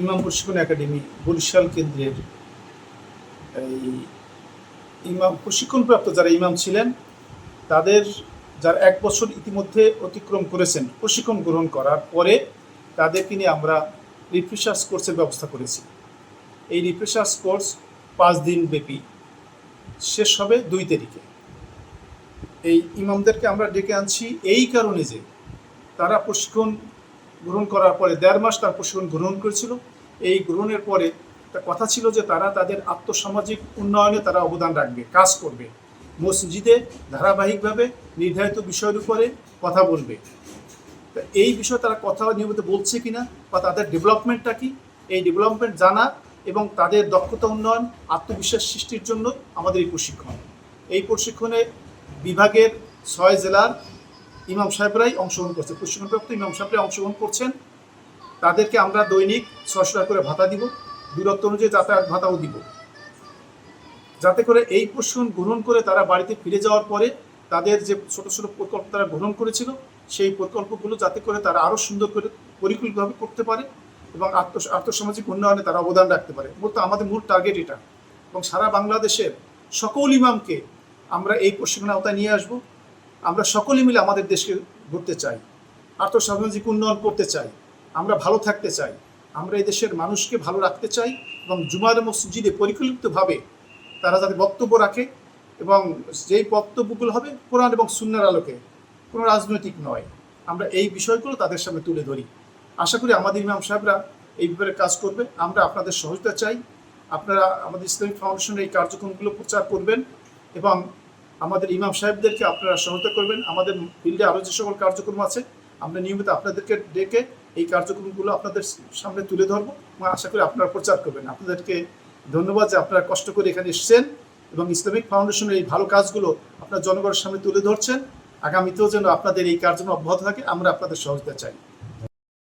ইমাম প্রশিক্ষণ একাডেমি বরিশাল কেন্দ্রের এই ইমাম প্রশিক্ষণপ্রাপ্ত যারা ইমাম ছিলেন তাদের যারা 1 বছর ইতিমধ্যে অতিক্রম করেছেন প্রশিক্ষণ গ্রহণ করার পরে তাদেরকে নিয়ে আমরা রিফ্রেশার্স কোর্সের ব্যবস্থা করেছি। এই রিফ্রেশার্স কোর্স 5 দিন ব্যাপী, শেষ হবে 2 তারিখে। এই ইমামদেরকে আমরা ডেকে আনছি এই কারণে যে তারা প্রশিক্ষণ গ্রহণ করার পরে 1.5 মাস তার প্রশিক্ষণ গ্রহণ করেছিল। এই গ্রহণের পরে একটা কথা ছিল যে তারা তাদের আর্থসামাজিক উন্নয়নে তারা অবদান রাখবে, কাজ করবে, মসজিদে ধারাবাহিকভাবে নির্ধারিত বিষয়ের উপরে কথা বলবে। তা এই বিষয়ে তারা কথা নিয়মিত বলছে কিনা বা তাদের ডেভেলপমেন্টটা কি, এই ডেভেলপমেন্ট জানা এবং তাদের দক্ষতা উন্নয়ন, আত্মবিশ্বাস সৃষ্টির জন্য আমাদের এই প্রশিক্ষণ। এই প্রশিক্ষণে বিভাগের 6 জেলার ইমাম সাহেবরাই অংশগ্রহণ করছে, প্রশিক্ষণপ্রাপ্ত ইমাম সাহেবরাই অংশগ্রহণ করছেন। তাদেরকে আমরা দৈনিক 600 টাকা করে ভাতা দিব, দূরত্ব অনুযায়ী যাতায়াত ভাতাও দিব, যাতে করে এই প্রশিক্ষণ গ্রহণ করে তারা বাড়িতে ফিরে যাওয়ার পরে তাদের যে ছোট ছোট প্রকল্প তারা গ্রহণ করেছিল সেই প্রকল্পগুলো যাতে করে তারা আরও সুন্দর করে পরিকল্পিতভাবে করতে পারে এবং আর্থসামাজিক উন্নয়নে তারা অবদান রাখতে পারে। বলতে আমাদের মূল টার্গেট এটা। এবং সারা বাংলাদেশের সকল ইমামকে আমরা এই প্রশিক্ষণের আওতায় নিয়ে আসব। আমরা সকলে মিলে আমাদের দেশকে গড়তে চাই, আর্থসামাজিক উন্নয়ন করতে চাই, আমরা ভালো থাকতে চাই, আমরা এই দেশের মানুষকে ভালো রাখতে চাই এবং জুমার মসজিদে পরিকল্পিতভাবে তারা যাতে বক্তব্য রাখে এবং যেই বক্তব্যগুলো হবে কোরআন এবং সুন্নাহর আলোকে, কোনো রাজনৈতিক নয়, আমরা এই বিষয়গুলো তাদের সামনে তুলে ধরি। আশা করি আমাদের ইমাম সাহেবরা এই ব্যাপারে কাজ করবে। আমরা আপনাদের সহযোগিতা চাই। আপনারা আমাদের ইসলামিক ফাউন্ডেশনের এই কার্যক্রমগুলো প্রচার করবেন এবং আমাদের ইমাম সাহেবদেরকে আপনারা সহায়তা করবেন। আমাদের ফিল্ডে আরও যে সকল কার্যক্রম আছে আমরা নিয়মিত আপনাদেরকে ডেকে এই কার্যক্রমগুলো আপনাদের সামনে তুলে ধরবো এবং আশা করি আপনারা প্রচার করবেন। আপনাদেরকে ধন্যবাদ যে আপনারা কষ্ট করে এখানে এসেছেন এবং ইসলামিক ফাউন্ডেশনের এই ভালো কাজগুলো আপনার জনগণের সামনে তুলে ধরছেন। আগামীতেও যেন আপনাদের এই কার্যক্রম অব্যাহত থাকে, আমরা আপনাদের সহযোগিতা চাই।